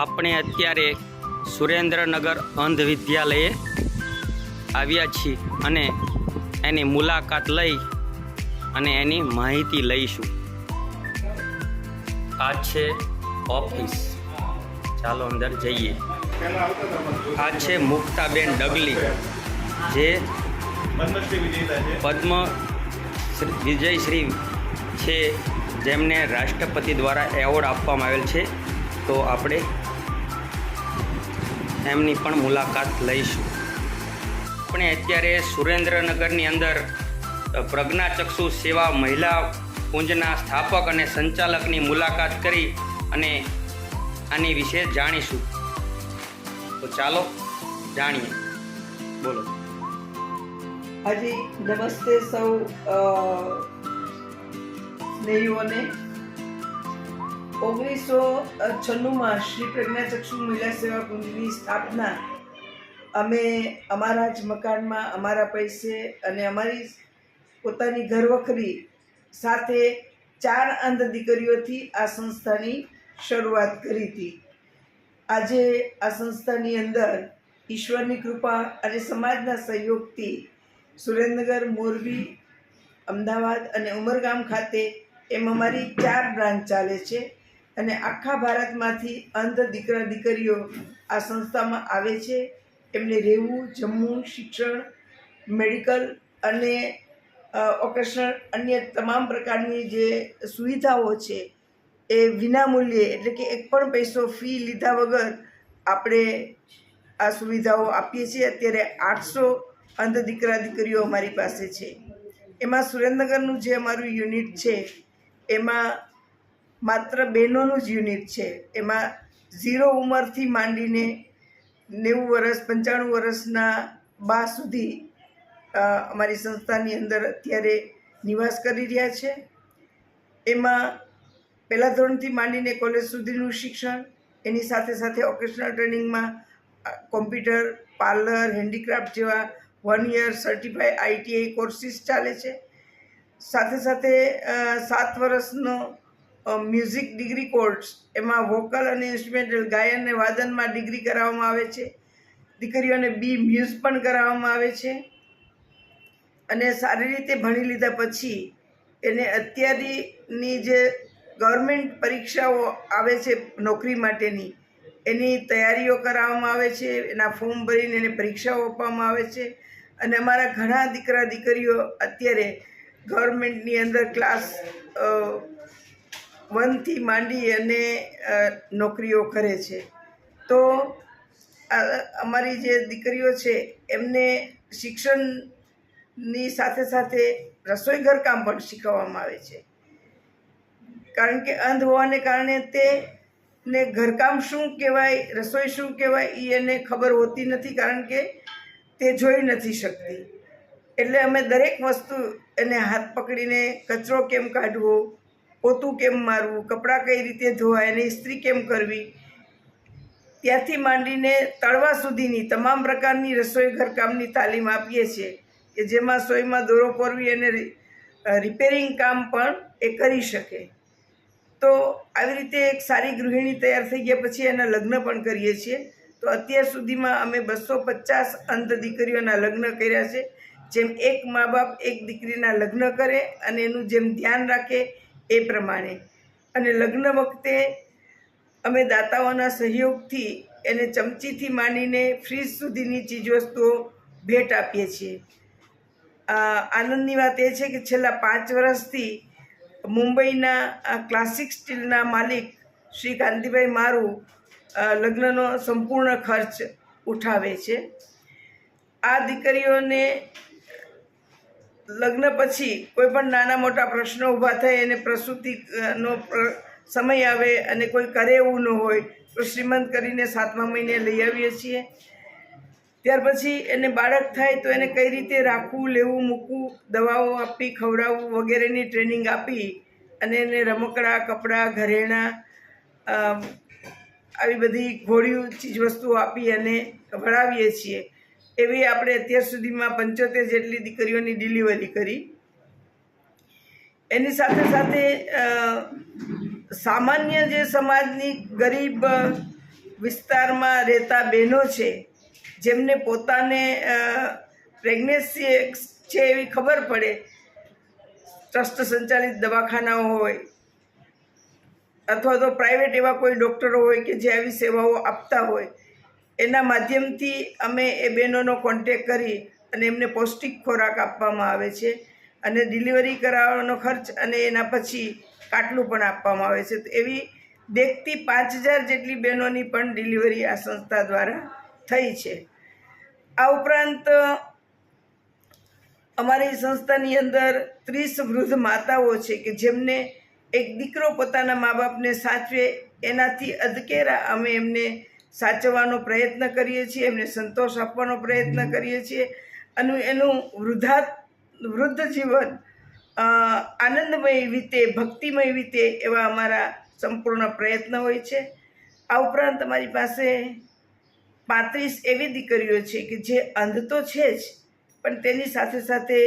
આપણે અત્યારે સુરેન્દ્રનગર અંધ વિદ્યાલયે આવ્યા છીએ અને એની મુલાકાત લઈ અને એની માહિતી લઈશું. આ છે ઓફિસ, ચાલો અંદર જઈએ. આ છે મુક્તાબેન ડગલી, જે પદ્મ વિજયશ્રી છે, જેમને રાષ્ટ્રપતિ દ્વારા એવોર્ડ આપવામાં આવેલ છે. તો આપણે એમની પણ મુલાકાત લઈશું. આપણે અત્યારે સુરેન્દ્રનગરની અંદર પ્રજ્ઞાચક્ષુ સેવા મહિલા પુંજના સ્થાપક અને સંચાલકની મુલાકાત કરી અને આની વિશે જાણીશું. તો ચાલો જાણીએ. બોલો. હાજી, નમસ્તે સૌ સ્નેહીઓને. 1996માં શ્રી પ્રજ્ઞાચક્ષુ મહિલા સેવા પુંજની સ્થાપના અમે અમારા જ મકાનમાં, અમારા પૈસે અને અમારી પોતાની ઘરવખરી સાથે 4 અંધ દીકરીઓથી આ સંસ્થાની શરૂઆત કરી હતી. આજે આ સંસ્થાની અંદર ઈશ્વરની કૃપા અને સમાજના સહયોગથી સુરેન્દ્રનગર, મોરબી, અમદાવાદ અને ઉમરગામ ખાતે એમ અમારી 4 બ્રાન્ચ ચાલે છે અને આખા ભારતમાંથી અંધ દીકરા દીકરીઓ આ સંસ્થામાં આવે છે. એમને રહેવું, જમવું, શિક્ષણ, મેડિકલ અને ઓકેશનલ અન્ય તમામ પ્રકારની જે સુવિધાઓ છે એ વિનામૂલ્યે, એટલે કે એક પણ પૈસો ફી લીધા વગર આપણે આ સુવિધાઓ આપીએ છીએ. અત્યારે 800 અંધ દીકરા દીકરીઓ અમારી પાસે છે. એમાં સુરેન્દ્રનગરનું જે અમારું યુનિટ છે એમાં માત્ર બહેનોનું જ યુનિટ છે. એમાં 0 ઉંમરથી માંડીને 90 વર્ષ, 95 વર્ષના બા સુધી અમારી સંસ્થાની અંદર અત્યારે નિવાસ કરી રહ્યા છે. એમાં પહેલા ધોરણથી માંડીને કોલેજ સુધીનું શિક્ષણ, એની સાથે સાથે ઓકેશનલ ટ્રેનિંગમાં કોમ્પ્યુટર, પાર્લર, હેન્ડીક્રાફ્ટ જેવા 1 યર સર્ટિફાઈડ ITI કોર્સિસ ચાલે છે. સાથે સાથે 7 વર્ષનો મ્યુઝિક ડિગ્રી કોર્સ, એમાં વોકલ અને ઇન્સ્ટ્રુમેન્ટલ ગાયન અને વાદનમાં ડિગ્રી કરાવવામાં આવે છે. દીકરીઓને મ્યુઝ પણ કરાવવામાં આવે છે. અને સારી રીતે ભણી લીધા પછી એને અત્યારની જે ગવર્મેન્ટ પરીક્ષાઓ આવે છે નોકરી માટેની, એની તૈયારીઓ કરાવવામાં આવે છે. એના ફોર્મ ભરીને એને પરીક્ષાઓ આપવામાં આવે છે. અને અમારા ઘણા દીકરા દીકરીઓ અત્યારે ગવર્મેન્ટની અંદર ક્લાસ 1 થી માંડી અને નોકરીઓ કરે છે. તો અમારી જે દીકરીઓ છે એમને શિક્ષણની સાથે સાથે રસોઈ ઘરકામ પણ શીખવવામાં આવે છે. કારણ કે અંધ હોવાને કારણે તેને ઘરકામ શું કહેવાય, રસોઈ શું કહેવાય એ એને ખબર હોતી નથી, કારણ કે તે જોઈ નથી શકતી. એટલે અમે દરેક વસ્તુ એને હાથ પકડીને કચરો કેમ કાઢવો, પોતું કેમ મારવું, કપડાં કઈ રીતે ધોવાય, એને ઇસ્ત્રી કેમ કરવી, ત્યાંથી માંડીને તળવા સુધીની તમામ પ્રકારની રસોઈ ઘરકામની તાલીમ આપીએ છીએ, કે જેમાં સોયમાં દોરો પરવી અને રિપેરિંગ કામ પણ એ કરી શકે. તો આવી રીતે એક સારી ગૃહિણી તૈયાર થઈ ગયા પછી એના લગ્ન પણ કરીએ છીએ. તો અત્યાર સુધીમાં અમે 250 અંધ દીકરીઓના લગ્ન કર્યા છે. જેમ એક મા બાપ એક દીકરીના લગ્ન કરે અને એનું જેમ ધ્યાન રાખે એ પ્રમાણે. અને લગ્ન વખતે અમે દાતાઓના સહયોગથી એને ચમચીથી માંડીને ફ્રીજ સુધીની ચીજવસ્તુઓ ભેટ આપીએ છીએ. આનંદની વાત એ છે કે છેલ્લા 5 વર્ષથી મુંબઈના ક્લાસિક સ્ટીલના માલિક શ્રી કાંતિભાઈ મારુ લગ્નનો સંપૂર્ણ ખર્ચ ઉઠાવે છે. આ દીકરીઓને લગ્ન પછી કોઈ પણ નાના મોટા પ્રશ્નો ઊભા થાય, એને પ્રસૂતિનો સમય આવે અને કોઈ કરે એવું ન હોય તો શ્રીમંત કરીને 7મા મહિને લઈ આવીએ છીએ. ત્યાર પછી એને બાળક થાય તો એને કઈ રીતે રાખવું, લેવું, મૂકવું, દવાઓ આપી, ખવડાવવું વગેરેની ટ્રેનિંગ આપી અને એને રમકડા, કપડાં, ઘરેણાં, આવી બધી ઘોડિયું ચીજવસ્તુઓ આપી અને ભણાવીએ છીએ. એવી આપણે અત્યાર સુધીમાં 75 જેટલી દીકરીઓની ડિલિવરી કરી. એની સાથે સાથે સામાન્ય જે સમાજની ગરીબ વિસ્તારમાં રહેતા બહેનો છે જેમને પોતાને પ્રેગ્નન્સી છે એવી ખબર પડે, ટ્રસ્ટ સંચાલિત દવાખાનાઓ હોય અથવા તો પ્રાઇવેટ એવા કોઈ ડૉક્ટરો હોય કે જે આવી સેવાઓ આપતા હોય, એના માધ્યમથી અમે એ બહેનોનો કોન્ટેક કરી અને એમને પૌષ્ટિક ખોરાક આપવામાં આવે છે અને ડિલિવરી કરાવવાનો ખર્ચ અને એના પછી કાટલું પણ આપવામાં આવે છે. તો એવી દેખતી 5000 જેટલી બહેનોની પણ ડિલિવરી આ સંસ્થા દ્વારા થઈ છે. આ ઉપરાંત અમારી સંસ્થાની અંદર 30 વૃદ્ધ માતાઓ છે કે જેમને એક દીકરો પોતાના મા બાપને સાચવે એનાથી અધકેરા અમે એમને સાચવવાનો પ્રયત્ન કરીએ છીએ, એમને સંતોષ આપવાનો પ્રયત્ન કરીએ છીએ અને એનું વૃદ્ધ જીવન આનંદમય વીતે, ભક્તિમય વીતે એવા અમારા સંપૂર્ણ પ્રયત્ન હોય છે. આ ઉપરાંત અમારી પાસે 35 એવી દીકરીઓ છે કે જે અંધ તો છે જ, પણ તેની સાથે સાથે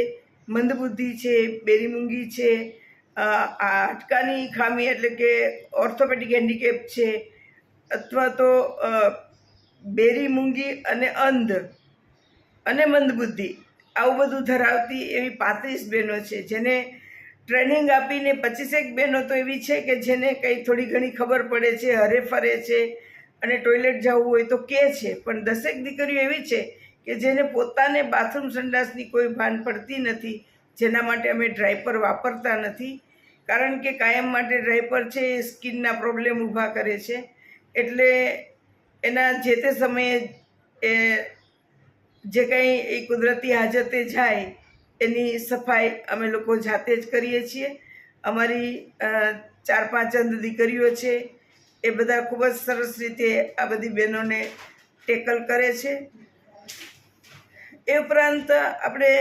મંદબુદ્ધિ છે, બેરીમૂંગી છે, હાડકાની ખામી એટલે કે ઓર્થોપેડિક હેન્ડીકેપ છે, અથવા તો બેરીમૂંગી અને અંધ અને મંદબુદ્ધિ આવું બધું ધરાવતી એવી 35 બહેનો છે જેને ટ્રેનિંગ આપીને 25 બહેનો તો એવી છે કે જેને કંઈ થોડી ઘણી ખબર પડે છે, હરે ફરે છે અને ટોયલેટ જવું હોય તો કહે છે, પણ 10 દીકરીઓ એવી છે કે જેને પોતાને બાથરૂમ સંડાસની કોઈ ભાન પડતી નથી, જેના માટે અમે ડ્રાયપર વાપરતા નથી. કારણ કે કાયમ માટે ડ્રાયપર છે એ સ્કિનના પ્રોબ્લેમ ઊભા કરે છે, એટલે એના જે તે સમયે એ જે કંઈ એ કુદરતી હાજતે જાય એની સફાઈ અમે લોકો જાતે જ કરીએ છીએ. અમારી 4-5 અંધ દીકરીઓ છે એ બધા ખૂબ જ સરસ રીતે આ બધી બહેનોને ટેકલ કરે છે. એ ઉપરાંત આપણે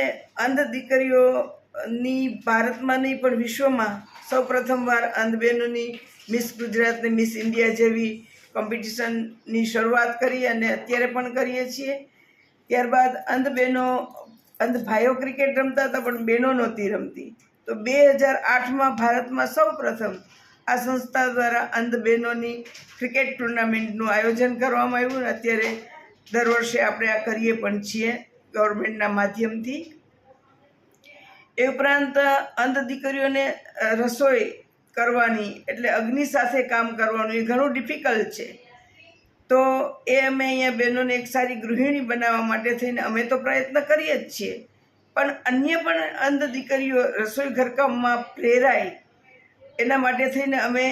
અંધ દીકરીઓની ભારતમાં નહીં પણ વિશ્વમાં સૌ પ્રથમવાર અંધ બહેનોની મિસ ગુજરાત ને મિસ ઇન્ડિયા જેવી કોમ્પિટિશનની શરૂઆત કરી અને અત્યારે પણ કરીએ છીએ. ત્યારબાદ અંધ બહેનો, અંધ ભાઈઓ ક્રિકેટ રમતા હતા પણ બહેનો નહોતી રમતી, તો 2008માં ભારતમાં સૌ પ્રથમ આ સંસ્થા દ્વારા અંધ બહેનોની ક્રિકેટ ટુર્નામેન્ટનું આયોજન કરવામાં આવ્યું અને અત્યારે દર વર્ષે આપણે આ કરીએ પણ છીએ ગવર્મેન્ટના માધ્યમથી. એ ઉપરાંત અંધ દીકરીઓને રસોઈ કરવાની એટલે અગ્નિ સાથે કામ કરવાનું એ ઘણું ડિફિકલ્ટ છે, તો એ અમે અહીંયા બહેનોને એક સારી ગૃહિણી બનાવવા માટે થઈને અમે તો પ્રયત્ન કરીએ જ છીએ, પણ અન્ય પણ અંધ દીકરીઓ રસોઈ ઘરકામમાં પ્રેરાય એના માટે થઈને અમે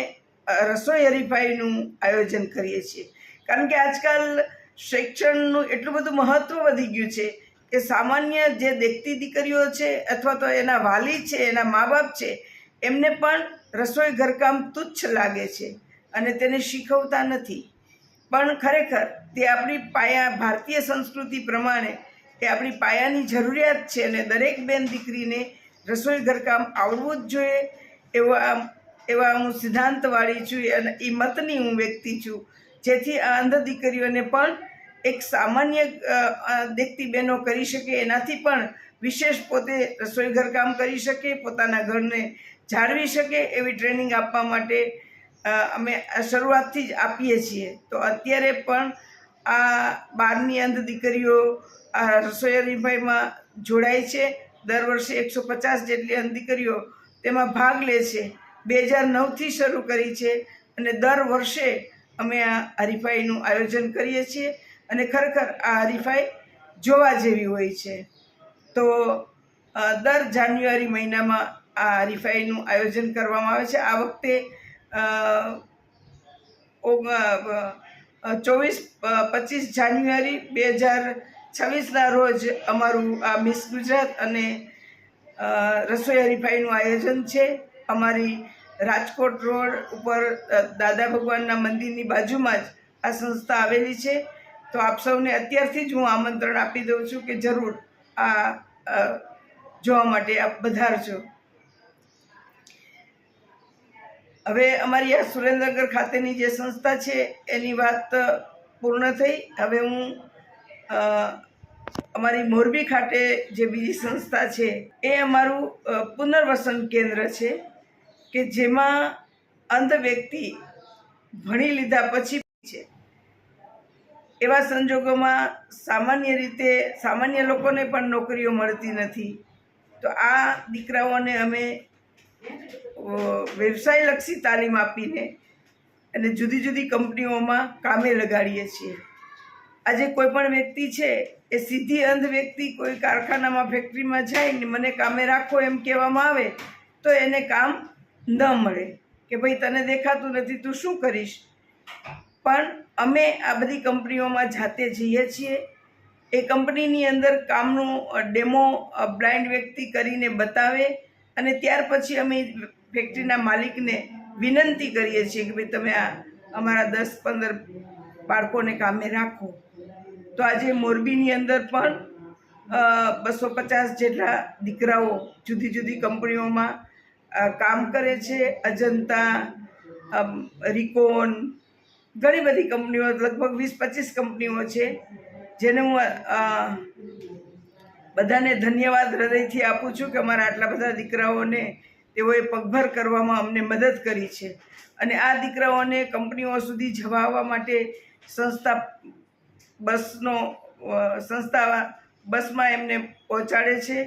રસોઈ હરીફાઈનું આયોજન કરીએ છીએ. કારણ કે આજકાલ શિક્ષણનું એટલું બધું મહત્ત્વ વધી ગયું છે કે સામાન્ય જે દેખતી દીકરીઓ છે અથવા તો એના વાલી છે, એના મા બાપ છે, એમને પણ રસોઈ ઘરકામ તુચ્છ લાગે છે અને તેને શીખવતા નથી. પણ ખરેખર તે આપણી ભારતીય સંસ્કૃતિ પ્રમાણે એ આપણી પાયાની જરૂરિયાત છે અને દરેક બેન દીકરીને રસોઈ ઘરકામ આવડવું જ જોઈએ એવા હું સિદ્ધાંતવાળી છું અને એ મતની હું વ્યક્તિ છું, જેથી આ અંધ દીકરીઓને પણ એક સામાન્ય દેખતી બહેનો કરી શકે એનાથી પણ વિશેષ પોતે રસોઈ ઘરકામ કરી શકે, પોતાના ઘરને જાળવી શકે એવી ટ્રેનિંગ આપવા માટે અમે શરૂઆતથી જ આપીએ છીએ. તો અત્યારે પણ આ 12ની અંધ દીકરીઓ આ રસોઈ હરીફાઈમાં જોડાય છે. દર વર્ષે 150 જેટલી અંધ દીકરીઓ તેમાં ભાગ લે છે. 2009થી શરૂ કરી છે અને દર વર્ષે અમે આ હરીફાઈનું આયોજન કરીએ છીએ અને ખરેખર આ હરીફાઈ જોવા જેવી હોય છે. તો દર જાન્યુઆરી મહિનામાં આ હરીફાઈનું આયોજન કરવામાં આવે છે. આ વખતે 24-25 જાન્યુઆરી 2026ના રોજ અમારું આ મિસ ગુજરાત અને રસોઈ હરીફાઈનું આયોજન છે. અમારી રાજકોટ રોડ ઉપર દાદા ભગવાનના મંદિરની બાજુમાં જ આ સંસ્થા આવેલી છે. તો આપ સૌને અત્યારથી જ હું આમંત્રણ આપી દઉં છું કે જરૂર આ જોવા માટે આપ પધારજો. હવે અમારી આ સુરેન્દ્રનગર ખાતેની જે સંસ્થા છે એની વાત પૂર્ણ થઈ. હવે હું અમારી મોરબી ખાતે જે બીજી સંસ્થા છે એ અમારું પુનર્વસન કેન્દ્ર છે કે જેમાં અંધ વ્યક્તિ ભણી લીધા પછી છે એવા સંજોગોમાં સામાન્ય લોકોને પણ નોકરીઓ મળતી નથી. તો આ દીકરાઓને અમે વ્યવસાયલક્ષી તાલીમ આપીને અને જુદી જુદી કંપનીઓમાં કામે લગાડીએ છીએ. આજે કોઈ પણ વ્યક્તિ છે એ સીધી અંધ વ્યક્તિ કોઈ કારખાનામાં ફેક્ટરીમાં જાય ને મને કામે રાખો એમ કહેવામાં આવે તો એને કામ ન મળે કે ભાઈ તને દેખાતું નથી, તું શું કરીશ. પણ અમે આ બધી કંપનીઓમાં જાતે જઈએ છીએ. એ કંપનીની અંદર કામનું ડેમો બ્લાઇન્ડ વ્યક્તિ કરીને બતાવે અને ત્યાર પછી અમે ફેક્ટરીના માલિકને વિનંતી કરીએ છીએ કે ભાઈ તમે આ અમારા 10-15 બાળકોને કામે રાખો. તો આજે મોરબીની અંદર પણ 250 જેટલા દીકરાઓ જુદી જુદી કંપનીઓમાં કામ કરે છે. અજંતા, રિકોન, ઘણી બધી કંપનીઓ, લગભગ 20-25 કંપનીઓ છે જેને હું બધાને ધન્યવાદ હૃદયથી આપું છું કે અમારા આટલા બધા દીકરાઓને તેઓએ પગભર કરવામાં અમને મદદ કરી છે. અને આ દીકરાઓને કંપનીઓ સુધી જવા આવવા માટે સંસ્થા બસમાં એમને પહોંચાડે છે.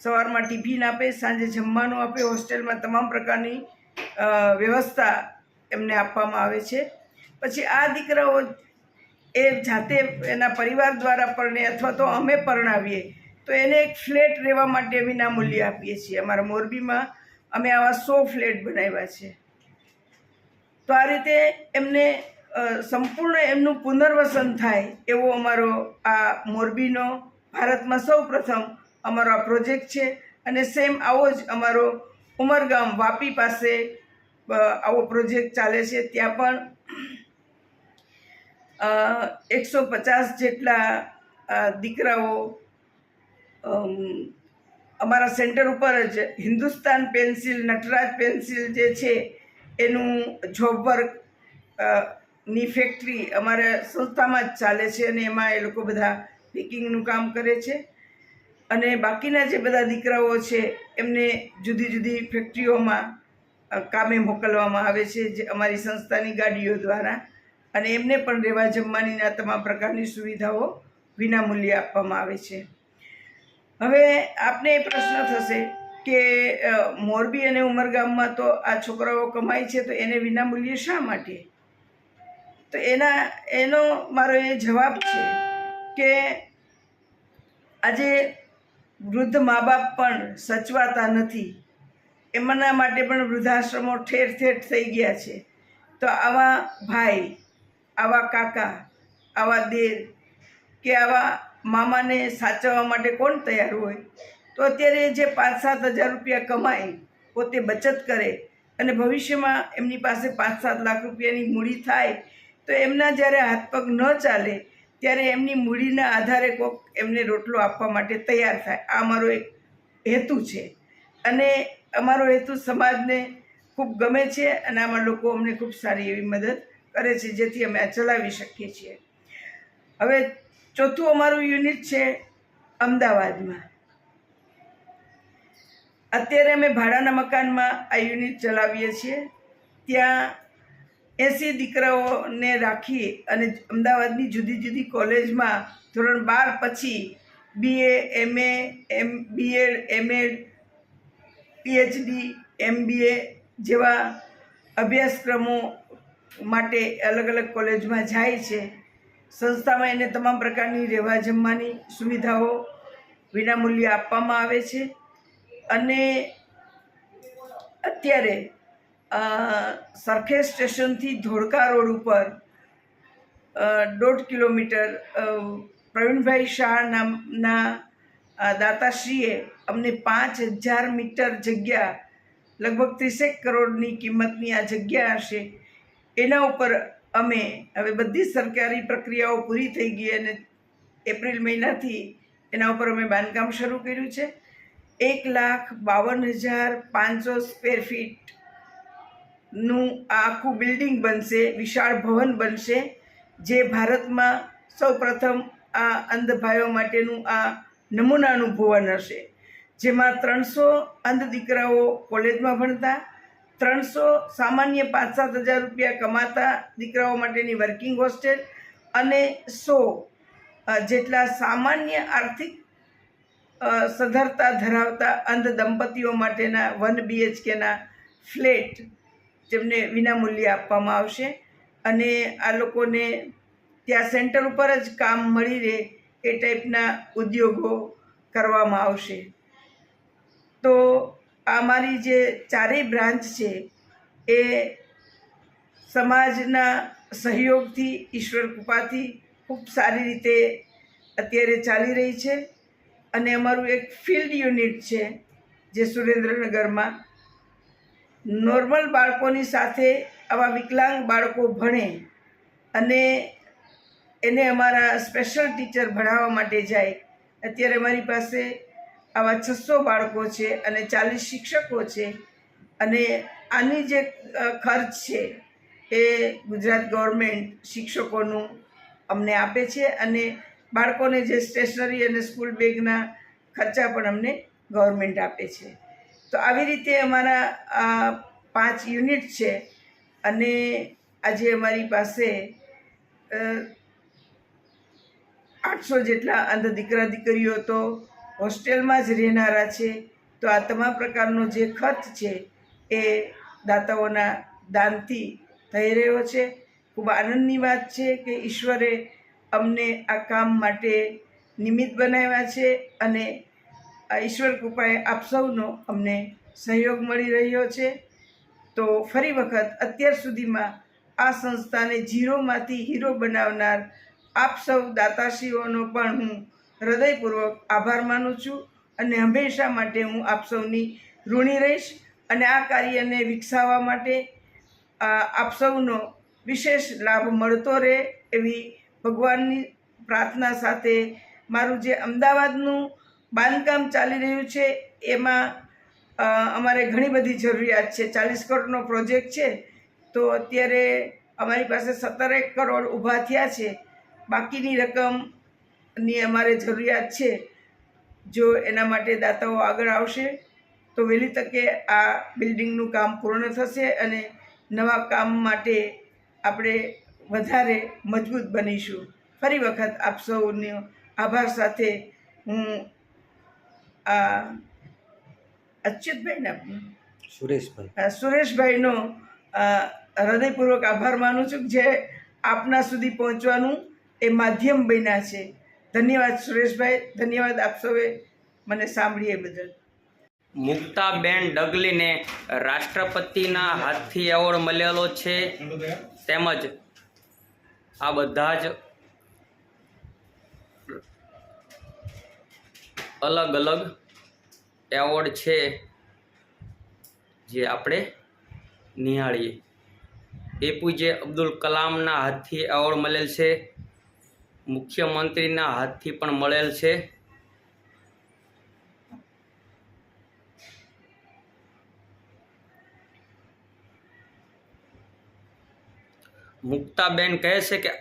સવારમાં ટિફિન આપે, સાંજે જમવાનું આપે, હોસ્ટેલમાં તમામ પ્રકારની વ્યવસ્થા એમને આપવામાં આવે છે. પછી આ દીકરાઓ એ જાતે એના પરિવાર દ્વારા પરણે અથવા તો અમે પરણાવીએ તો એને એક ફ્લેટ રહેવા માટે વિના મૂલ્યે આપીએ છીએ. અમારા મોરબીમાં અમે આવા 100 ફ્લેટ બનાવ્યા છે. તો આ રીતે એમને સંપૂર્ણ એમનું પુનર્વસન થાય એવો અમારો આ મોરબીનો ભારતમાં સૌ પ્રથમ અમારો આ પ્રોજેક્ટ છે. અને સેમ આવો જ અમારો ઉમરગામ વાપી પાસે આવો પ્રોજેક્ટ ચાલે છે. ત્યાં પણ 150 જેટલા દીકરાઓ અમારા સેન્ટર ઉપર જ હિન્દુસ્તાન પેન્સિલ, નટરાજ પેન્સિલ જે છે એનું જોબ વર્ક ની ફેક્ટરી અમારા સંસ્થામાં જ ચાલે છે અને એમાં એ લોકો બધા પેકિંગનું કામ કરે છે. અને બાકીના જે બધા દીકરાઓ છે એમને જુદી જુદી ફેક્ટરીઓમાં કામે મોકલવામાં આવે છે જે અમારી સંસ્થાની ગાડીઓ દ્વારા. અને એમને પણ રહેવા જમવાનીના તમામ પ્રકારની સુવિધાઓ વિનામૂલ્યે આપવામાં આવે છે. હવે આપને એ પ્રશ્ન થશે કે મોરબી અને ઉમરગામમાં તો આ છોકરાઓ કમાય છે તો એને વિનામૂલ્યે શા માટે? તો એનો મારો એ જવાબ છે કે આજે વૃદ્ધ મા બાપ પણ સચવાતા નથી. એમના માટે પણ વૃદ્ધાશ્રમો ઠેર ઠેર થઈ ગયા છે. તો આવા ભાઈ, આવા કાકા, આવા દેર કે આવા મામાને સાચવવા માટે કોણ તૈયાર હોય? તો અત્યારે જે 5-7 હજાર રૂપિયા કમાય, પોતે બચત કરે અને ભવિષ્યમાં એમની પાસે 5-7 લાખ રૂપિયાની મૂડી થાય તો એમના જ્યારે હાથ પગ ન ચાલે ત્યારે એમની મૂડીના આધારે કોઈક એમને રોટલો આપવા માટે તૈયાર થાય. આ અમારો એક હેતુ છે અને અમારો હેતુ સમાજને ખૂબ ગમે છે અને આમાં લોકો અમને ખૂબ સારી એવી મદદ કરે છે જેથી અમે આ ચલાવી શકીએ છીએ. હવે ચોથું અમારું યુનિટ છે અમદાવાદમાં. અત્યારે અમે ભાડાના મકાનમાં આ યુનિટ ચલાવીએ છીએ. ત્યાં 80 દીકરાઓને રાખી અને અમદાવાદની જુદી જુદી કોલેજમાં ધોરણ 12 પછી BA, MA, BEd, MEd, PhD, MBA જેવા અભ્યાસક્રમો માટે અલગ અલગ કોલેજમાં જાય છે. સંસ્થામાં એને તમામ પ્રકારની રહેવા જમવાની સુવિધાઓ વિનામૂલ્યે આપવામાં આવે છે. અને અત્યારે સરખેજ સ્ટેશનથી ધોળકા રોડ ઉપર 1.5 કિલોમીટર પ્રવીણભાઈ શાહ નામના દાતાશ્રીએ અમને 5000 મીટર જગ્યા, લગભગ 30 કરોડની કિંમતની આ જગ્યા હશે, એના ઉપર અમે હવે બધી સરકારી પ્રક્રિયાઓ પૂરી થઈ ગઈ અને એપ્રિલ મહિનાથી એના ઉપર અમે બાંધકામ શરૂ કર્યું છે. 1,52,500 સ્ક્વેર ફીટનું આ આખું બિલ્ડિંગ બનશે, વિશાળ ભવન બનશે, જે ભારતમાં સૌ પ્રથમ આ અંધ ભાઈઓ માટેનું આ નમૂનાનું ભવન હશે. જેમાં 300 અંધ દીકરાઓ કોલેજમાં ભણતા, 300 સામાન્ય 5-7 હજાર રૂપિયા કમાતા દીકરાઓ માટેની વર્કિંગ હોસ્ટેલ અને 100 જેટલા સામાન્ય આર્થિક સદ્ધરતા ધરાવતા અંધ દંપતીઓ માટેના 1 BHKના ફ્લેટ જેમને વિનામૂલ્યે આપવામાં આવશે અને આ લોકોને ત્યાં સેન્ટર ઉપર જ કામ મળી રહે એ ટાઈપના ઉદ્યોગો કરવામાં આવશે. તો આ મારી જે ચારેય બ્રાન્ચ છે એ સમાજના સહયોગથી, ઈશ્વર કૃપાથી ખૂબ સારી રીતે અત્યારે ચાલી રહી છે. અને અમારું એક ફિલ્ડ યુનિટ છે જે સુરેન્દ્રનગરમાં નોર્મલ બાળકોની સાથે આવા વિકલાંગ બાળકો ભણે અને એને અમારા સ્પેશિયલ ટીચર ભણાવવા માટે જાય. અત્યારે અમારી પાસે આવા 600 બાળકો છે અને 40 શિક્ષકો છે. અને આની જે ખર્ચ છે એ ગુજરાત ગવર્મેન્ટ શિક્ષકોનું અમને આપે છે અને બાળકોને જે સ્ટેશનરી અને સ્કૂલ બેગના ખર્ચા પણ અમને ગવર્મેન્ટ આપે છે. તો આવી રીતે અમારા 5 યુનિટ છે અને આજે અમારી પાસે 800 જેટલા અંધ દીકરા દીકરીઓ તો હોસ્ટેલમાં જ રહેનારા છે. તો આ તમામ પ્રકારનો જે ખર્ચ છે એ દાતાઓના દાનથી થઈ રહ્યો છે. ખૂબ આનંદની વાત છે કે ઈશ્વરે અમને આ કામ માટે નિમિત્ત બનાવ્યા છે અને આ ઈશ્વર કૃપાએ આપ સૌનો અમને સહયોગ મળી રહ્યો છે. તો ફરી વખત અત્યાર સુધીમાં આ સંસ્થાને ઝીરોમાંથી હીરો બનાવનાર આપ સૌ દાતાશ્રીઓનો પણ હું હૃદયપૂર્વક આભાર માનું છું અને હંમેશા માટે હું આપ સૌની ઋણી રહીશ. અને આ કાર્યને વિકસાવવા માટે આપ સૌનો વિશેષ લાભ મળતો રહે એવી ભગવાનની પ્રાર્થના સાથે મારું જે અમદાવાદનું બાંધકામ ચાલી રહ્યું છે એમાં અમારે ઘણી બધી જરૂરિયાત છે. 40 કરોડનો પ્રોજેક્ટ છે તો અત્યારે અમારી પાસે 17 કરોડ ઊભા થયા છે. બાકીની રકમની અમારે જરૂરિયાત છે. જો એના માટે દાતાઓ આગળ આવશે તો વહેલી તકે આ બિલ્ડિંગનું કામ પૂર્ણ થશે અને નવા કામ માટે આપણે વધારે મજબૂત બનીશું. ફરી વખત આપ સૌનો આભાર સાથે હું અચ્યુતભાઈના સુરેશભાઈનો હૃદયપૂર્વક આભાર માનું છું જે આપના સુધી પહોંચવાનું એ માધ્યમ બન્યા છે. ધન્યવાદ સુરેશભાઈ, ધન્યવાદ આપ સૌએ મને સાંભળીએ બદલ. મુક્તાબેન ડગલીને રાષ્ટ્રપતિના હાથથી એવોર્ડ મળેલો છે. તેમજ આ બધા જ અલગ અલગ એવોર્ડ છે જે આપણે નિહાળીએ. APJ અબ્દુલ કલામના હાથથી એવોર્ડ મળેલ છે. મુખ્યમંત્રીના હાથથી પણ મળેલ છે. મુક્તાબેન કહે છે કે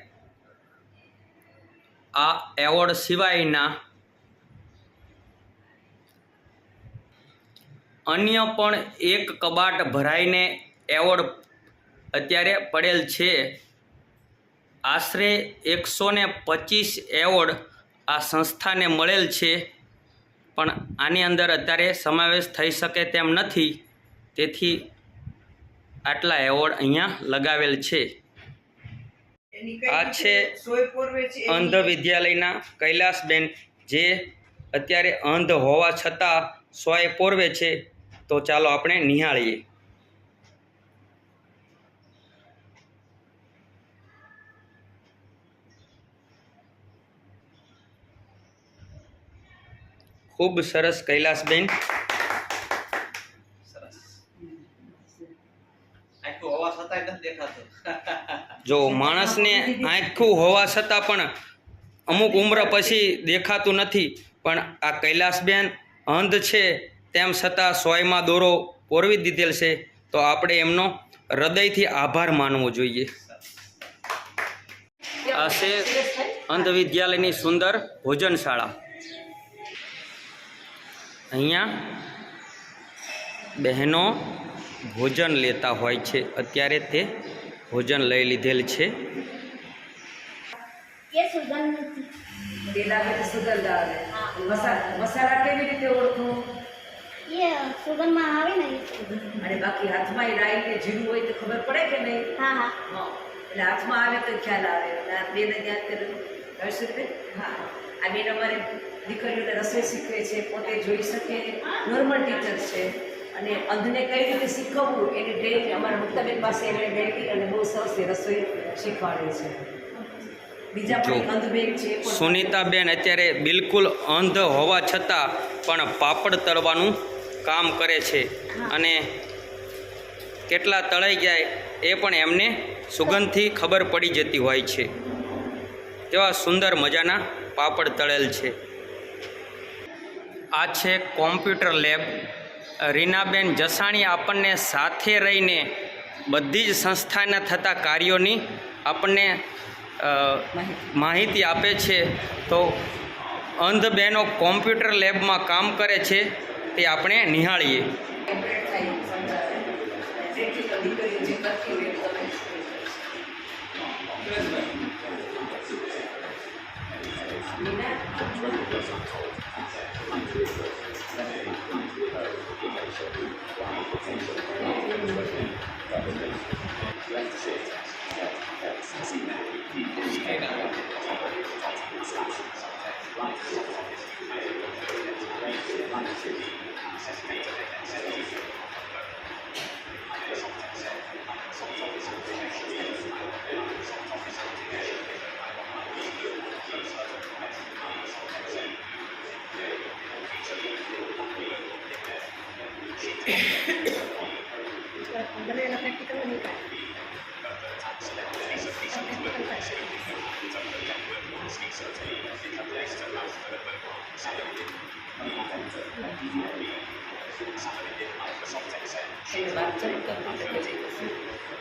આ એવોર્ડ સિવાયના અન્ય પણ એક કબાટ ભરાઈને એવોર્ડ અત્યારે પડેલ છે. આશરે 125 એવોર્ડ આ સંસ્થાને મળેલ છે, પણ આની અંદર અત્યારે સમાવેશ થઈ શકે તેમ નથી. તેથી આટલા એવોર્ડ અહીંયા લગાવેલ છે. આ છે અંધ વિદ્યાલયના કૈલાસબેન જે અત્યારે અંધ હોવા છતાં 100 પોરવે છે. તો ચાલો આપણે નિહાળીએ. ખૂબ સરસ કૈલાસબેન. જો માણસને આંખું હોવા છતાં પણ અમુક ઉંમર પછી દેખાતું નથી, પણ આ કૈલાસબેન અંધ છે તેમ છતાં 100માં દોરો પોરવી દીધેલ છે. તો આપણે એમનો હૃદયથી આભાર માનવો જોઈએ. આ છે અંધ વિદ્યાલયની સુંદર ભોજનશાળા. અહીંયા બહેનો ભોજન લેતા હોય છે. અત્યારે તે ભોજન લઈ લીધેલ છે. ये सुगंध તેલ આવે તો સુગંધ આવે. હા. મસાલા કેવી રીતે ઓળખો? ये सुगंध में आवे ना ये અને બાકી હાથમાં રાઈ કે જીરું હોય તો ખબર પડે કે નહીં? हाँ हाँ હા. એટલે હાથમાં આવે તો ખ્યાલ આવે. એટલે આ બેને યાદ કરેલું હર્ષિતબેન? હા. આ બેન અમારે દીકરીઓને રસોઈ શીખવે છે, પોતે જોઈ શકે, નોર્મલ ટીચર છે. અને અંધને કઈ રીતે શીખવવું એની ટ્રેનિંગ અમારા મુક્તાબેન પાસે એમણે મેળવી અને બહુ સરસ એ રસોઈ શીખવાડે છે. બીજા પણ એક અંધ બેન છે એ પણ સુનીતાબેન અત્યારે બિલકુલ અંધ હોવા છતાં પણ પાપડ તળવાનું કામ કરે છે અને કેટલા તળાઈ જાય એ પણ એમને સુગંધથી ખબર પડી જતી હોય છે. કેવા સુંદર મજાના પાપડ તળેલ છે. આ છે કોમ્પ્યુટર લેબ. રીનાબેન જસાણી આપણને સાથે રહીને બધી જ સંસ્થાના થતા કાર્યોની આપણને માહિતી આપે છે. તો અંધ બહેનો કોમ્પ્યુટર લેબમાં કામ કરે છે તે આપણે નિહાળીએ. કમ્પ્લીટ થાય સમજાવે. પ્રેક્ટિકલ દીકરીઓ જે કરતી હોય એ તમે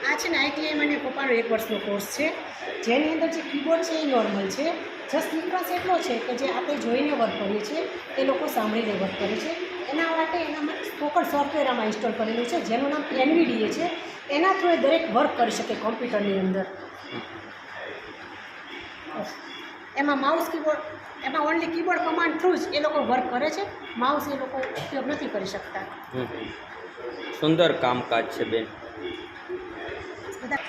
આ છે ને ITI અને કોપાનો 1 વર્ષનો કોર્સ છે, જેની અંદર જે કીબોર્ડ છે એ નોર્મલ છે. જસ્ટ ડિફરન્સ એટલો છે કે જે આપણે જોઈને વર્ક કરીએ છીએ એ લોકો સાંભળીને વર્ક કરે છે. એના માટે એનામાં સ્પોકન સોફ્ટવેર આમાં ઇન્સ્ટોલ કરેલું છે, જેનું નામ NVDA છે. એના થ્રુ એ દરેક વર્ક કરી શકે કોમ્પ્યુટરની અંદર. એમાં માઉસ કીબોર્ડ, એમાં ઓનલી કીબોર્ડ કમાન્ડ થ્રુ જ એ લોકો વર્ક કરે છે. માઉસ એ લોકો ઉપયોગ નથી કરી શકતા. સુંદર કામકાજ છે બેન. બધા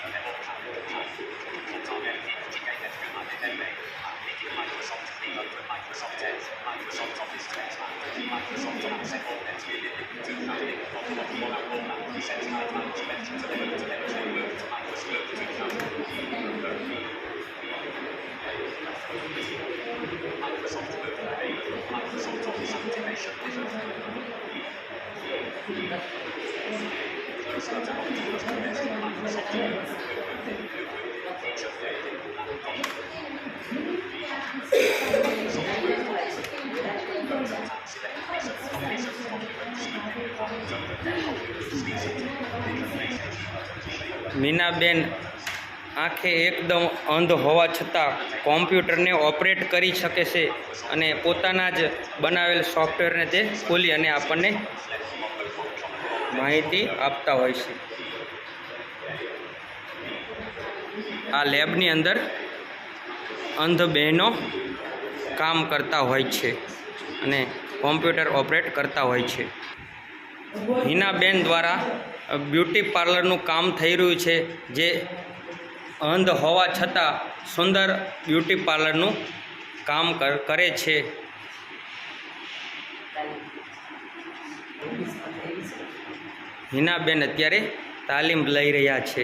મીનાબેન આંખે એકદમ અંધ હોવા છતાં કોમ્પ્યુટરને ઓપરેટ કરી શકે છે અને પોતાના જ બનાવેલ સોફ્ટવેરને તે ખોલી અને આપણને માહિતી આપતા હોય છે. આ લેબની અંદર અંધ બહેનો કામ કરતા હોય છે અને કોમ્પ્યુટર ઓપરેટ કરતા હોય છે. હિનાબેન દ્વારા બ્યુટી પાર્લરનું કામ થઈ રહ્યું છે, જે અંધ હોવા છતાં સુંદર બ્યુટી પાર્લરનું કામ કરે છે. હિનાબેન અત્યારે તાલીમ લઈ રહ્યા છે.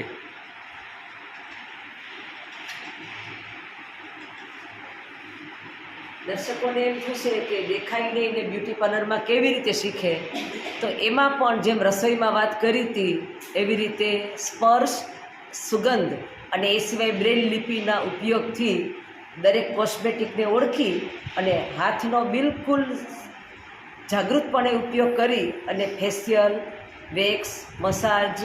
દર્શકોને એમ થશે કે દેખાય નહીં ને બ્યુટી પાર્લરમાં કેવી રીતે શીખે, તો એમાં પણ જેમ રસોઈમાં વાત કરી હતી એવી રીતે સ્પર્શ, સુગંધ અને એ સિવાય બ્રેલ લિપિના ઉપયોગથી દરેક કોસ્મેટિકને ઓળખી અને હાથનો બિલકુલ જાગૃતપણે ઉપયોગ કરી અને facial, wax, massage,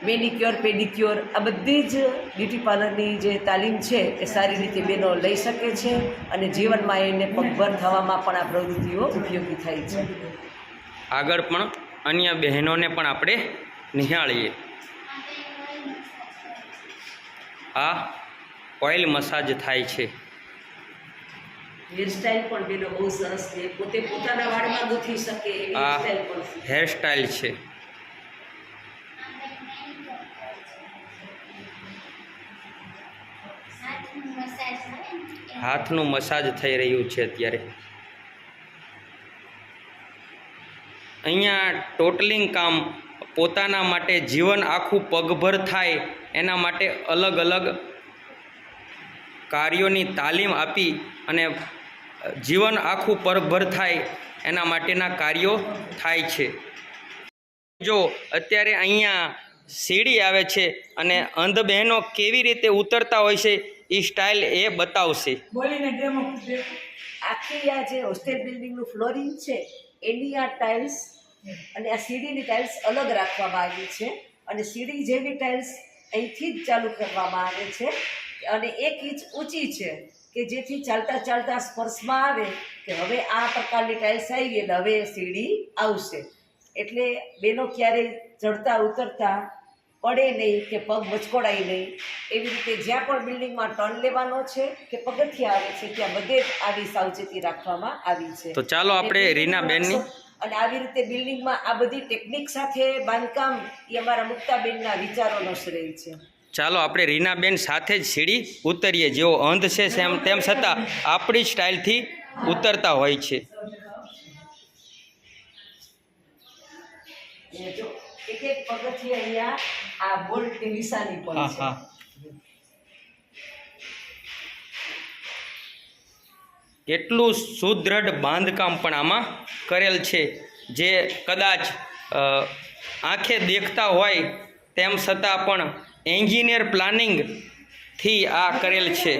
manicure, pedicure આ બધી જ બ્યુટી પાર્લરની જે તાલીમ છે એ સારી રીતે બહેનો લઈ શકે છે અને જીવનમાં એને પગભર થવામાં પણ આ પ્રવૃત્તિઓ ઉપયોગી થાય છે. આગળ પણ અન્ય બહેનોને પણ આપણે નિહાળીએ. આ ઓઇલ મસાજ થાય છે. હેરસ્ટાઈલ પણ બેનો બહુ સરસ છે, પોતે પોતાના વાળમાં ગૂંથી શકે એવી આ હેરસ્ટાઈલ પણ છે. હેરસ્ટાઇલ છે. હાથનું મસાજ થઈ રહ્યું છે અત્યારે. અહીંયા ટોટલિંગ કામ પોતાના માટે જીવન આખું પગભર થાય એના માટે અલગ અલગ કાર્યોની તાલીમ આપી અને જીવન આખું પગભર થાય એના માટેના કાર્યો થાય છે. જો અત્યારે અહીંયા સીડી આવે છે અને અંધ બહેનો કેવી રીતે ઉતરતા હોય છે એ સ્ટાઇલ એ બતાવશે. આખી આ જે હોસ્ટેલ બિલ્ડિંગનું ફ્લોરિંગ છે એની આ ટાઇલ્સ અને આ સીડીની ટાઇલ્સ અલગ રાખવામાં આવી છે, અને સીડી જેવી ટાઇલ્સ અહીંથી જ ચાલુ કરવામાં આવે છે, અને 1 ઇંચ ઊંચી છે કે જેથી ચાલતા ચાલતા સ્પર્શમાં આવે કે હવે આ પ્રકારની ટાઇલ્સ આવી એટલે હવે સીડી આવશે. એટલે બેનો ક્યારેય ચડતા ઉતરતા પડે નહીં કે પગ મચકોડાય નહીં. એવી રીતે જ્યાં પણ બિલ્ડિંગમાં ટર્ન લેવાનો છે કે પગથિયા આવે છે ત્યાં બધે જ આવી સાવચેતી રાખવામાં આવી છે. તો ચાલો આપણે રીનાબેનની અને આવી રીતે બિલ્ડિંગમાં આ બધી ટેકનિક સાથે બાંધકામ એ અમારા મુક્તાબેનના વિચારોનો શ્રેય છે. ચાલો આપણે રીનાબેન સાથે જ સીડી ઉતરીએ. જેઓ અંધ છે તેમ છતાં આપણી સ્ટાઇલથી ઉતરતા હોય છે. જો એક એક પગથિયે અહીંયા આ બોલ્ટની નિશાની પણ હા છે. હા, કેટલું સુદૃઢ બાંધકામ પણ આમાં કરેલ છે, જે કદાચ આંખે દેખતા હોય તેમ છતાં પણ એન્જિનિયર પ્લાનિંગથી આ કરેલ છે.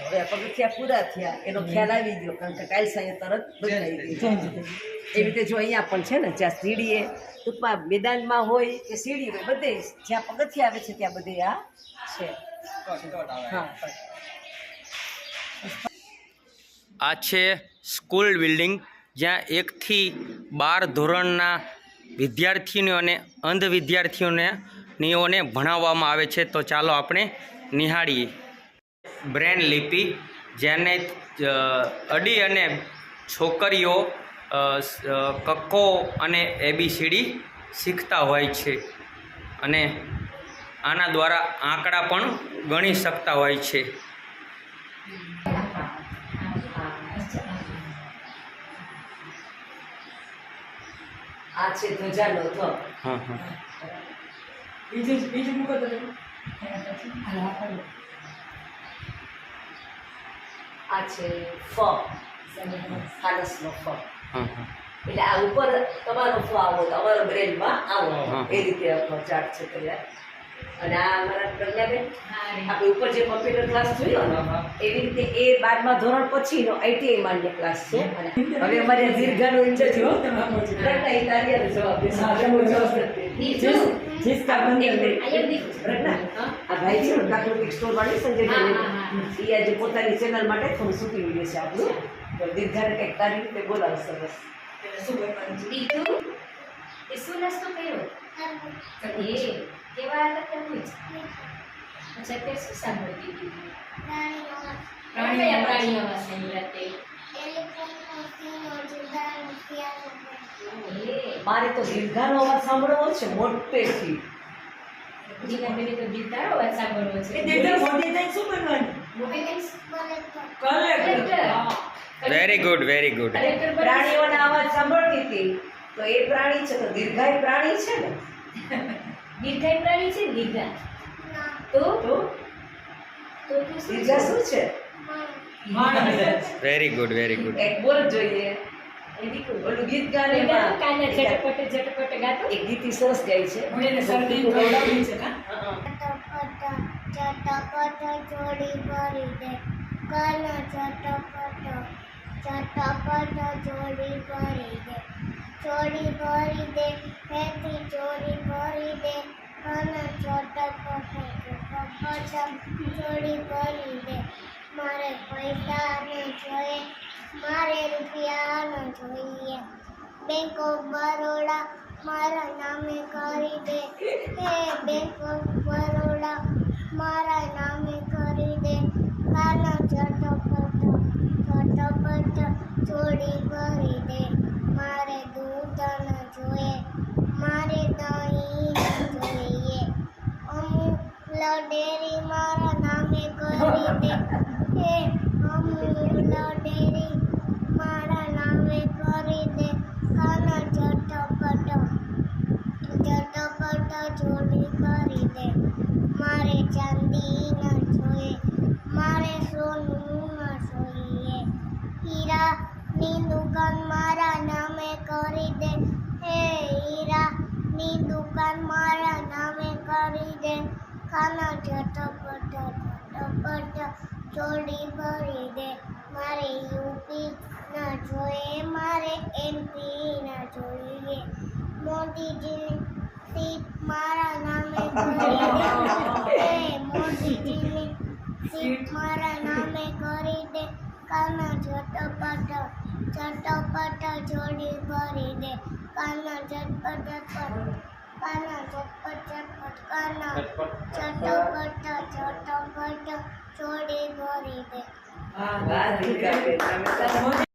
હવે પગથિયા પૂરા થયા એનો ખ્યાલ આવી ગયો, કારણ કે ટાઇલ્સ અહીંયા તરત બદલાઈ ગઈ. એવી રીતે જો અહીંયા પણ છે ને, જ્યાં સીડીએ ટૂંકમાં મેદાનમાં હોય કે સીડી હોય, બધે જ્યાં પગથિયા આવે છે ત્યાં બધે આ છે. હા, આ છે સ્કૂલ બિલ્ડિંગ, જ્યાં 1 થી 12 ધોરણના વિદ્યાર્થીઓ અને અંધ વિદ્યાર્થીઓને ભણાવવામાં આવે છે. તો ચાલો આપણે નિહાળીએ. બ્રેન લિપિ, જેને અડી અને છોકરીઓ કક્કો અને ABCD શીખતા હોય છે, અને આના દ્વારા આંકડા પણ ગણી શકતા હોય છે. આ છે ધ્વજાનો ધ. હા હા, આ છે ફ, ફાનસનો ફ. હા હા, એટલે આ ઉપર તમારો ફ આવો તો અમારો બ્રેનમાં આવો, હા. એ રીતે આપણો ચાર્ટ છે તૈયાર. અને આ અમારા પ્રજ્ઞાબેન, આપણે ઉપર જે કોમ્પ્યુટર ક્લાસ જોયો ને એવી રીતે એ 12મા ધોરણ પછીનો ITI માન્ય ક્લાસ છે. અને હવે અમારે દીર્ઘાનો ઇન્ટરવ્યુ આ ભાઈ છે પ્રાકૃતિક સ્ટોર વાળી સંજય, એ આજે પોતાની ચેનલ માટે થોડું શૂટિંગ વિડીયો છે આપણું. તો દીર્ઘાને કંઈક તારી રીતે બોલાવ સરસ. બીજું એ શું નાસ્તો કર્યો? એ કેવા હતા તમે? અચ્છા, તે શું સાંભળતી હતી? કયા પ્રાણીઓ અવાજ સાંભળ્યા તે? મારે તો દીર્ઘાનો અવાજ સાંભળવો છે મોટેથી. જીના બેને તો ગીતારો અવાજ સાંભળવો છે. Very good, very good. Collector બને? પ્રાણીઓના અવાજ સાંભળતી હતી તો એ પ્રાણી છે, તો દીર્ઘાય પ્રાણી છે ને. દીર્ઘાય પ્રાણી છે ને દીર્ઘા? તો તો તું શું દીર્ઘા શું છે? Very good, very good. એક બોલ જોઈએ. ઓલું ગીત ગાને કાને ઝટપટ ઝટપટ ગાતો? એક ગીતી સરસ ગાય છે. ચટપટ જોડી ભરી દે, કાન ચટપટ જોડી ભરી દે, ચોરી ભરી દે, ફેંકી ચોરી ભરી દે, કાન ચટપટ જોડી ભરી દે. મારે પૈસા ન જોઈએ, મારે રૂપિયા ન જોઈએ. બેંક ઓફ બરોડા મારા નામે કરી દે. હે બેંક ઓફ બરોડા મારા નામે કરી દે. કાનો ચટપટ ચોરી કરી દે. મારે દૂધ ન જોઈએ, મારે દહીં ન જોઈએ. અમૂલ ડેરી મારા નામે કરી દે. હે અમૂલ ડેરી મારા નામે કરી દે. કાનો ચટપટ ચોરી કરી દે. મારે ચાંદી ન જોઈએ, મારે સોનું ન જોઈએ. હીરાની દુકાન મારા નામે કરી દે. હે હીરાની દુકાન મારા નામે કરી દે. કાનો ચટપટ ચોરી કરી દે. મારે યુપી ના જોઈએ, મારે એમપી ના જોઈએ. મોદીજીની સીટ મારા નામે કરી દે. હે મોદીજીની સીટ મારા નામે કરી દે. કાનો ચટપટ ચોરી કરી દે. કાનો ચટપટ ચોરી કરી દે. વાહ, દીકરા બેન, તમે તો